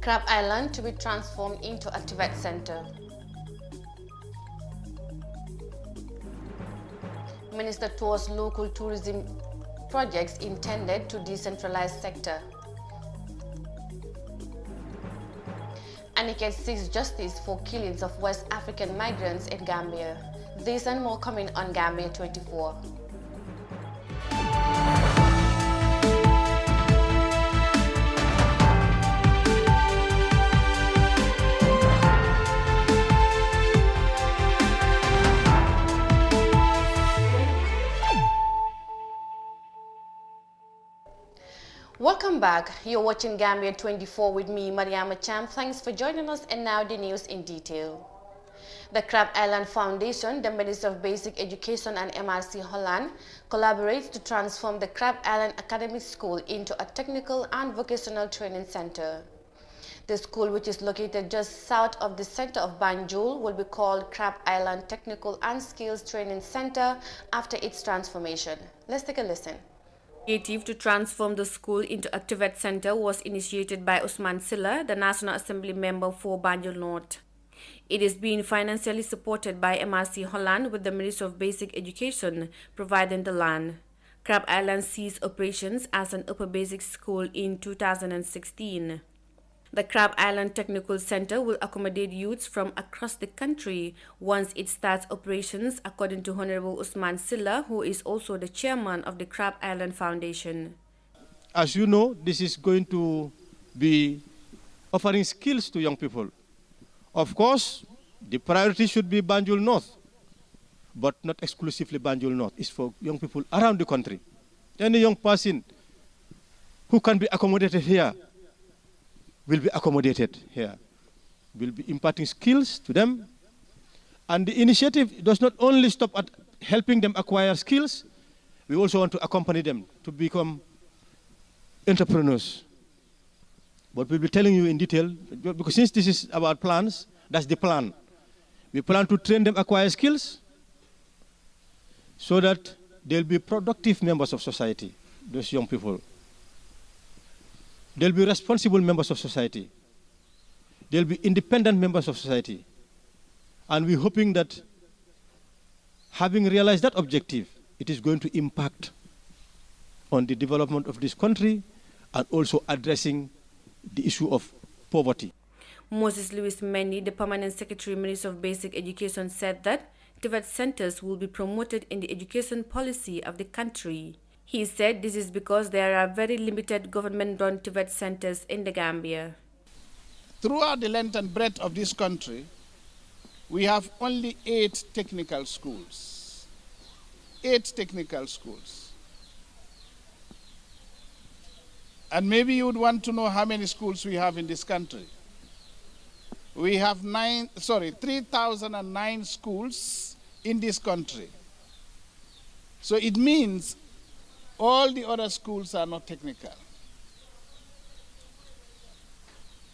Crab Island to be transformed into a Tibet center. Minister towards local tourism projects intended to decentralize sector. Aniket seeks justice for killings of West African migrants in Gambia. This and more coming on GAM24. Welcome back. You're watching GAM24 with me, Mariama Cham. Thanks for joining us, and now the news in detail. The Crab Island Foundation, the Ministry of Basic Education and MRC Holland collaborates to transform the Crab Island Academic School into a technical and vocational training center. The school, which is located just south of the center of Banjul, will be called Crab Island Technical and Skills Training Center after its transformation. Let's take a listen. The initiative to transform the school into a Tibet center was initiated by Usman Silla, the National Assembly member for Banjul North. It is being financially supported by MRC Holland, with the Ministry of Basic Education providing the land. Crab Island ceased operations as an upper basic school in 2016. The Crab Island Technical Center will accommodate youths from across the country once it starts operations, according to Honorable Usman Silla, who is also the chairman of the Crab Island Foundation. As you know, this is going to be offering skills to young people. Of course, the priority should be Banjul North, but not exclusively Banjul North. It's for young people around the country. Any young person who can be accommodated here will be accommodated here. We'll be imparting skills to them. And the initiative does not only stop at helping them acquire skills, we also want to accompany them to become entrepreneurs. But we'll be telling you in detail, because since this is about plans, that's the plan. We plan to train them, acquire skills, so that they'll be productive members of society, those young people. They'll be responsible members of society. They'll be independent members of society. And we're hoping that, having realized that objective, it is going to impact on the development of this country and also addressing the issue of poverty. Moses Lewis Mendy, the Permanent Secretary, Minister of Basic Education, said that Tibet centers will be promoted in the education policy of the country. He said this is because there are very limited government-run Tibet centers in the Gambia. Throughout the length and breadth of this country, we have only 8 technical schools. 8 technical schools. And maybe you would want to know how many schools we have in this country. We have 3,009 schools in this country. So it means all the other schools are not technical.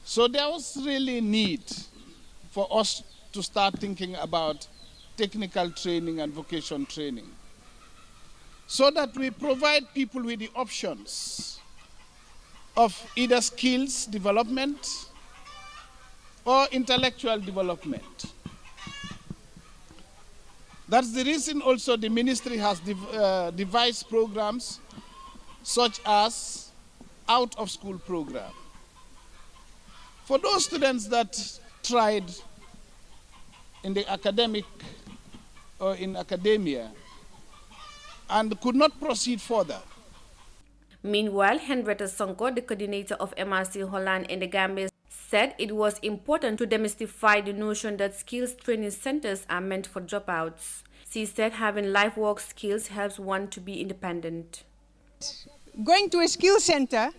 So there was really need for us to start thinking about technical training and vocation training, so that we provide people with the options of either skills development or intellectual development. That's the reason also the ministry has devised programs such as out-of-school program. For those students that tried in the academic or in academia and could not proceed further. Meanwhile, Henrietta Sonko, the coordinator of MRC Holland in the Gambia, said it was important to demystify the notion that skills training centers are meant for dropouts. She said having life work skills helps one to be independent. Going to a skill center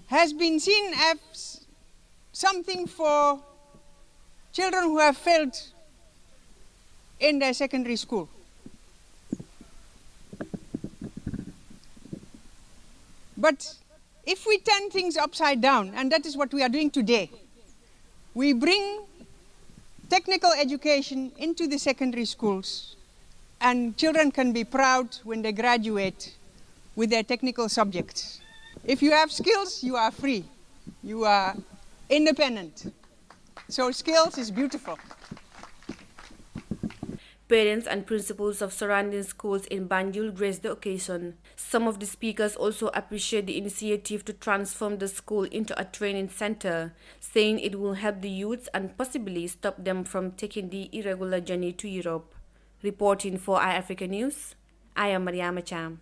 has been seen as something for children who have failed in their secondary school. But if we turn things upside down, and that is what we are doing today, we bring technical education into the secondary schools, and children can be proud when they graduate with their technical subjects. If you have skills, you are free. You are independent. So skills is beautiful. Parents and principals of surrounding schools in Banjul graced the occasion. Some of the speakers also appreciate the initiative to transform the school into a training center, saying it will help the youths and possibly stop them from taking the irregular journey to Europe. Reporting for iAfrica News, I am Mariama Cham.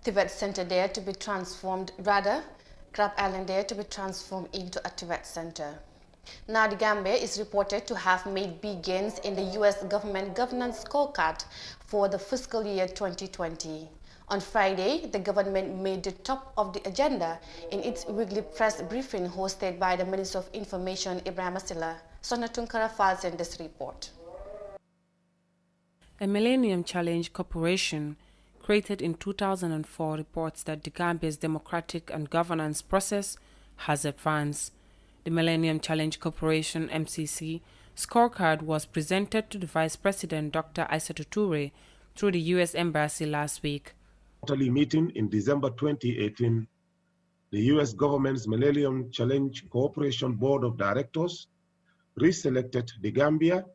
Tibet Center there to be transformed, rather, Crab Island there to be transformed into a Tibet Center. Now, the Gambia is reported to have made big gains in the U.S. Government Scorecard for the fiscal year 2020. On Friday, the government made the top of the agenda in its weekly press briefing hosted by the Minister of Information, Ibrahim Asila. Sonatunkara files in this report. A Millennium Challenge Corporation, created in 2004, reports that the Gambia's democratic and governance process has advanced. The Millennium Challenge Corporation (MCC) scorecard was presented to the Vice President Dr. Aissatou Toure through the U.S. Embassy last week. Quarterly meeting in December 2018, the U.S. government's Millennium Challenge Corporation Board of Directors reselected the Gambia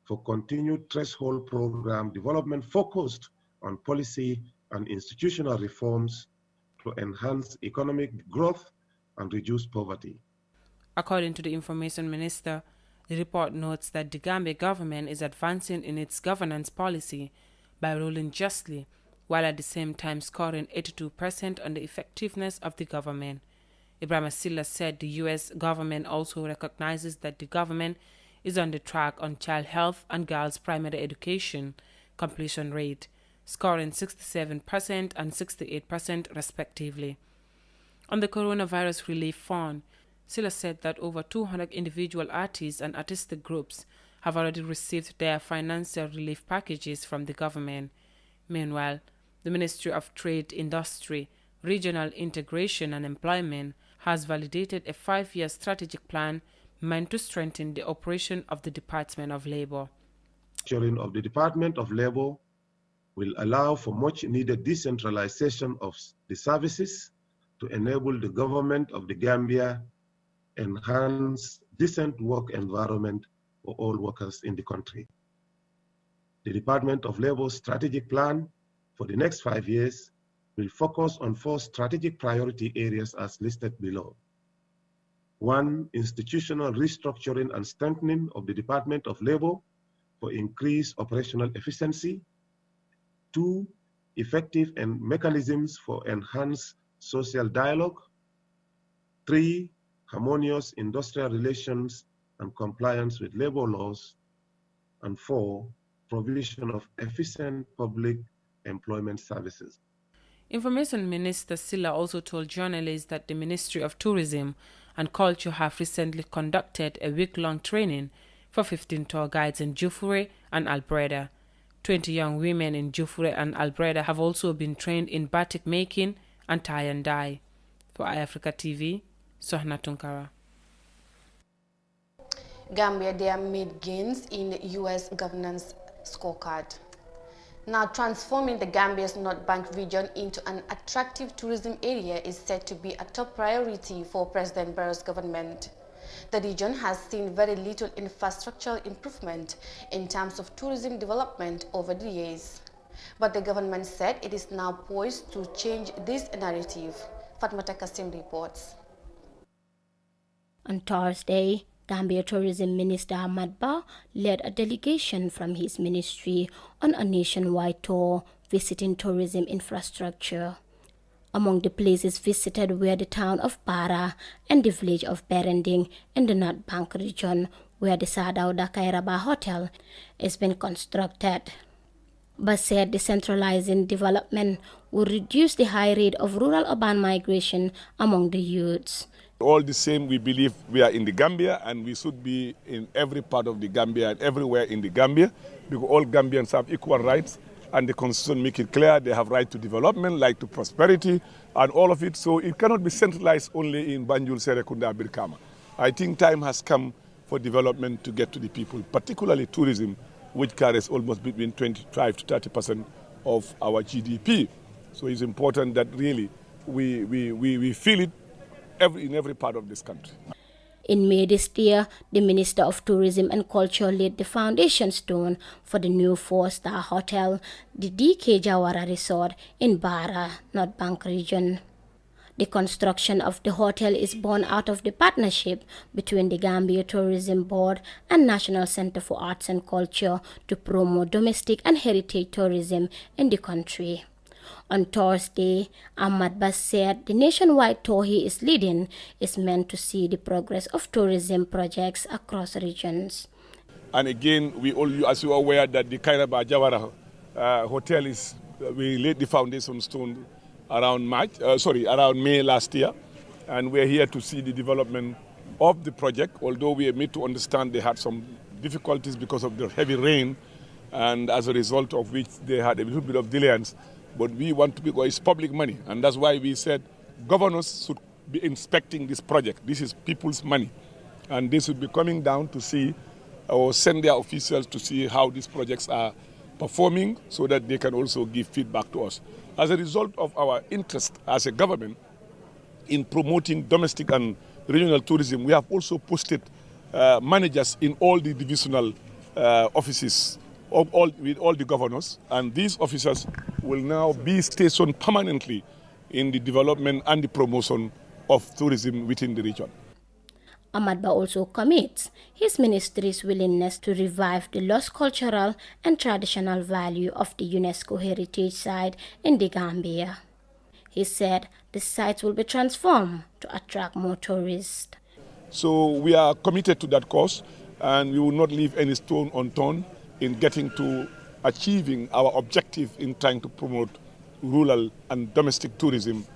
for continued threshold program development focused on policy and institutional reforms to enhance economic growth and reduce poverty. According to the Information Minister, the report notes that the Gambia government is advancing in its governance policy by ruling justly, while at the same time scoring 82% on the effectiveness of the government. Ibrahim Asila said the U.S. government also recognizes that the government is on the track on child health and girls' primary education completion rate, scoring 67% and 68% respectively. On the Coronavirus Relief Fund, Silla said that over 200 individual artists and artistic groups have already received their financial relief packages from the government. Meanwhile, the Ministry of Trade, Industry, Regional Integration and Employment has validated a 5-year strategic plan meant to strengthen the operation of the Department of Labor. Structuring of the Department of Labor will allow for much-needed decentralization of the services to enable the government of the Gambia enhance decent work environment for all workers in the country. The Department of Labor's strategic plan for the next 5 years will focus on 4 strategic priority areas as listed below. 1, institutional restructuring and strengthening of the Department of Labor for increased operational efficiency. 2, effective mechanisms for enhanced social dialogue. 3, harmonious industrial relations and compliance with labor laws. And 4, provision of efficient public employment services. Information Minister Silla also told journalists that the Ministry of Tourism and Culture have recently conducted a week-long training for 15 tour guides in Jufure and Albreda. 20 young women in Jufure and Albreda have also been trained in batik making and tie and dye. For iAfrica TV, Sohna Tunkara. Gambia there made gains in the U.S. Governance Scorecard. Now, transforming the Gambia's North Bank region into an attractive tourism area is said to be a top priority for President Barrow's government. The region has seen very little infrastructural improvement in terms of tourism development over the years. But the government said it is now poised to change this narrative. Fatmata Kasim reports. On Thursday, Gambia Tourism Minister Ahmad Ba led a delegation from his ministry on a nationwide tour visiting tourism infrastructure. Among the places visited were the town of Para and the village of Berending in the North Bank region, where the Sadauda Kairaba Hotel has been constructed. Ba said decentralizing development would reduce the high rate of rural-urban migration among the youths. All the same, we believe we are in the Gambia and we should be in every part of the Gambia and everywhere in the Gambia, because all Gambians have equal rights and the Constitution makes it clear they have right to development, right to prosperity and all of it. So it cannot be centralized only in Banjul, Serekunda, Birkama. I think time has come for development to get to the people, particularly tourism, which carries almost between 25 to 30% of our GDP. So it's important that really we feel it in every part of this country. In May this year, the Minister of Tourism and Culture laid the foundation stone for the new 4-star hotel, the DK Jawara Resort in Bara, North Bank region. The construction of the hotel is born out of the partnership between the Gambia Tourism Board and National Center for Arts and Culture to promote domestic and heritage tourism in the country. On Thursday, Ahmad Bas said the nationwide tour he is leading is meant to see the progress of tourism projects across regions. And again, as you are aware, that the Kairaba Jawara hotel we laid the foundation stone around May last year, and we're here to see the development of the project. Although we admit to understand they had some difficulties because of the heavy rain, and as a result of which they had a little bit of delayance. But we want to because it's public money, and that's why we said governors should be inspecting this project. This is people's money, and they should be coming down to see or send their officials to see how these projects are performing so that they can also give feedback to us. As a result of our interest as a government in promoting domestic and regional tourism, we have also posted managers in all the divisional offices with all the governors, and these officers will now be stationed permanently in the development and the promotion of tourism within the region. Ahmadba also commits his ministry's willingness to revive the lost cultural and traditional value of the UNESCO heritage site in the Gambia. He said the sites will be transformed to attract more tourists. So we are committed to that cause, and we will not leave any stone unturned in getting to achieving our objective in trying to promote rural and domestic tourism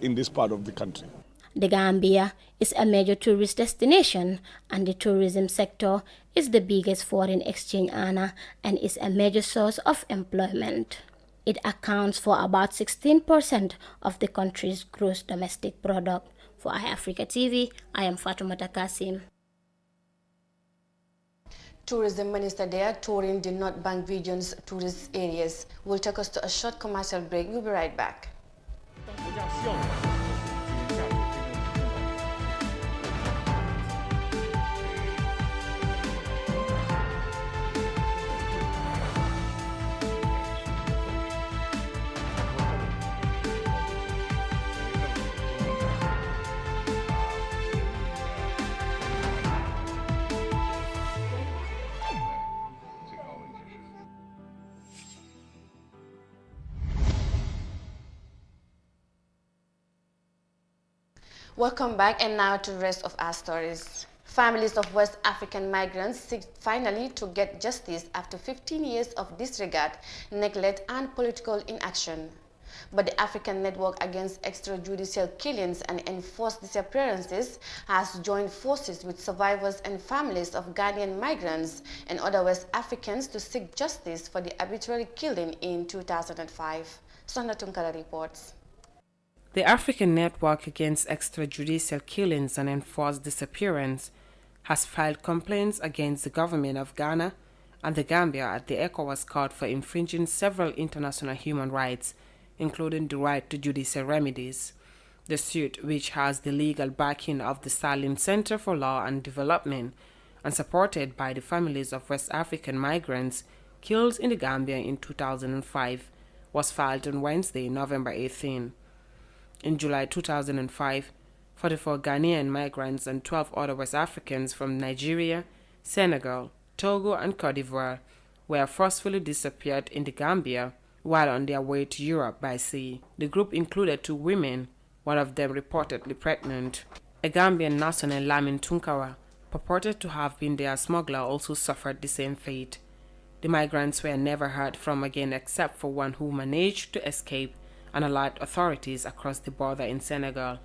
in this part of the country. The Gambia is a major tourist destination, and the tourism sector is the biggest foreign exchange earner and is a major source of employment. It accounts for about 16% of the country's gross domestic product. For iAfrica TV, I am Fatoumata Kasim. Tourism Minister there touring the North Bank region's tourist areas. Will take us to a short commercial break. We'll be right back. Welcome back, and now to the rest of our stories. Families of West African migrants seek finally to get justice after 15 years of disregard, neglect, and political inaction. But the African Network Against Extrajudicial Killings and Enforced Disappearances has joined forces with survivors and families of Ghanaian migrants and other West Africans to seek justice for the arbitrary killing in 2005. Sona Tunkara reports. The African Network Against Extrajudicial Killings and Enforced Disappearance has filed complaints against the government of Ghana and the Gambia at the ECOWAS Court for infringing several international human rights, including the right to judicial remedies. The suit, which has the legal backing of the Stalin Center for Law and Development and supported by the families of West African migrants killed in the Gambia in 2005, was filed on Wednesday, November 18. In July 2005, 44 Ghanaian migrants and 12 other West Africans from Nigeria, Senegal, Togo, and Cote d'Ivoire were forcefully disappeared in the Gambia while on their way to Europe by sea. The group included 2 women, one of them reportedly pregnant. A Gambian national, Lamin Tunkara, purported to have been their smuggler, also suffered the same fate. The migrants were never heard from again except for one who managed to escape and alert authorities across the border in Senegal.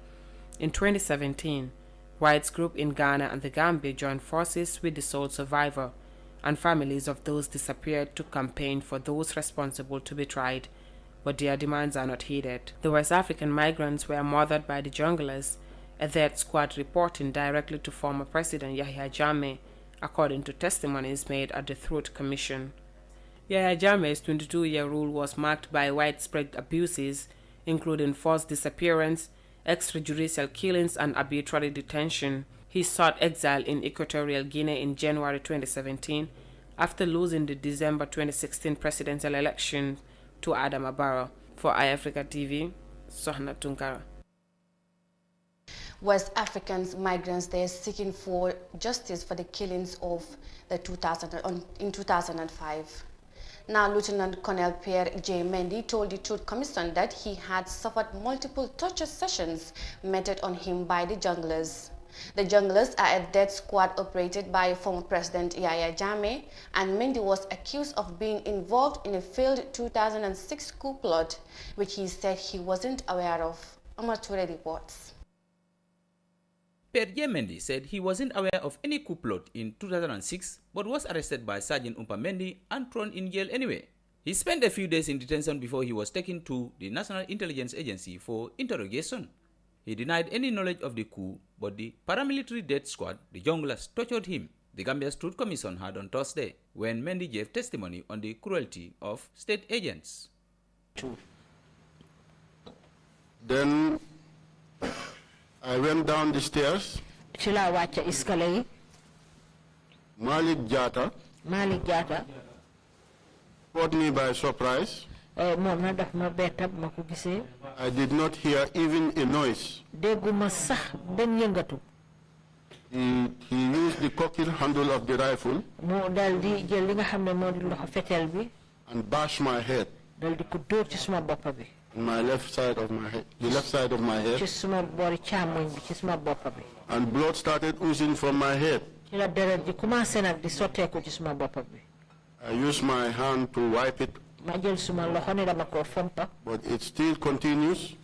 In 2017, rights groups in Ghana and the Gambia joined forces with the sole survivor and families of those disappeared to campaign for those responsible to be tried, but their demands are not heeded. The West African migrants were murdered by the junglers, a death squad reporting directly to former President Yahya Jammeh, according to testimonies made at the Truth Commission. Yahya Jammeh's 22-year rule was marked by widespread abuses, including forced disappearance, extrajudicial killings, and arbitrary detention. He sought exile in Equatorial Guinea in January 2017 after losing the December 2016 presidential election to Adama Barrow. For iAfrica TV, Sohna Tunkara. West Africans migrants there seeking for justice for the killings of in 2005. Now, Lieutenant Colonel Pierre J. Mendy told the Truth Commission that he had suffered multiple torture sessions meted on him by the junglers. The junglers are a death squad operated by former President Yahya Jammeh, and Mendy was accused of being involved in a failed 2006 coup plot, which he said he wasn't aware of. Amature reports. Pierre Mendy said he wasn't aware of any coup plot in 2006 but was arrested by Sergeant Umpa Mendy and thrown in jail anyway. He spent a few days in detention before he was taken to the National Intelligence Agency for interrogation. He denied any knowledge of the coup, but the paramilitary death squad, the junglers, tortured him. The Gambia's Truth Commission had on Thursday when Mendy gave testimony on the cruelty of state agents. Then I went down the stairs. Malik Jata caught me by surprise. I did not hear even a noise. He used the cocked handle of the rifle and bashed my head. My left side of my head, the left side of my head, and blood started oozing from my head. I used my hand to wipe it, but it still continues.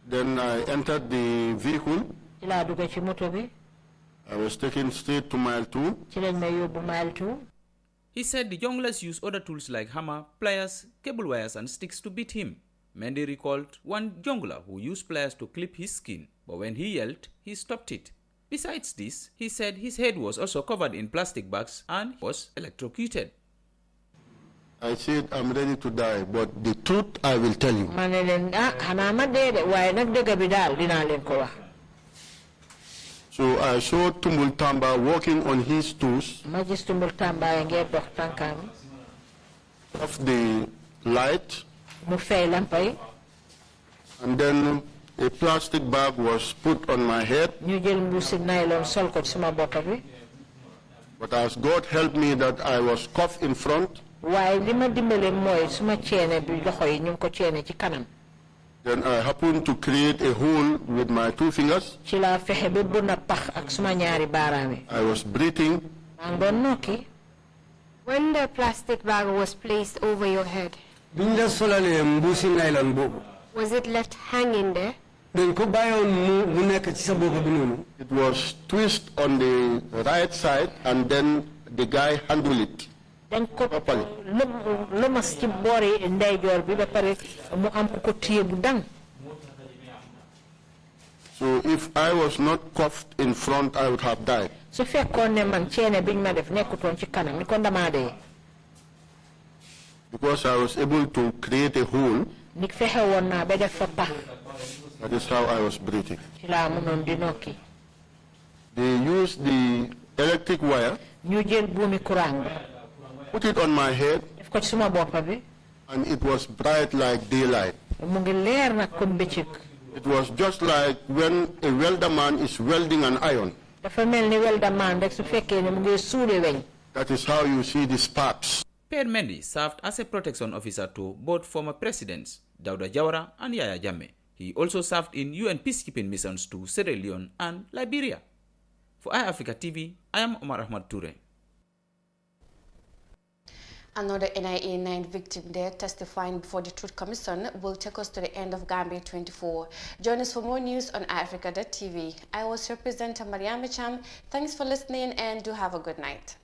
Then I entered the vehicle. I was taken straight to mile 2. He said the junglers used other tools like hammer, pliers, cable wires, and sticks to beat him. Mendy recalled one jungler who used pliers to clip his skin, but when he yelled, he stopped it. Besides this, he said his head was also covered in plastic bags and was electrocuted. I said, I'm ready to die, but the truth I will tell you. So I saw Tumbul Tamba walking on his toes off the light, and then a plastic bag was put on my head. But as God helped me that I was cuffed in front, then I happened to create a hole with my 2 fingers. I was breathing. When the plastic bag was placed over your head, was it left hanging there? It was twisted on the right side, and then the guy handled it properly. So if I was not cuffed in front, I would have died. Because I was able to create a hole, that is how I was breathing. They used the electric wire, put it on my head, and it was bright like daylight. It was just like when a welder man is welding an iron. That is how you see the sparks. Pierre Mendy served as a protection officer to both former presidents, Dawda Jawara and Yahya Jammeh. He also served in UN peacekeeping missions to Sierra Leone and Liberia. For iAfrica TV, I am Omar Ahmad Toure. Another NIA 9 victim there testifying before the Truth Commission will take us to the end of Gambia 24. Join us for more news on iAfrica.tv. I was your presenter, Mariama Cham. Thanks for listening and do have a good night.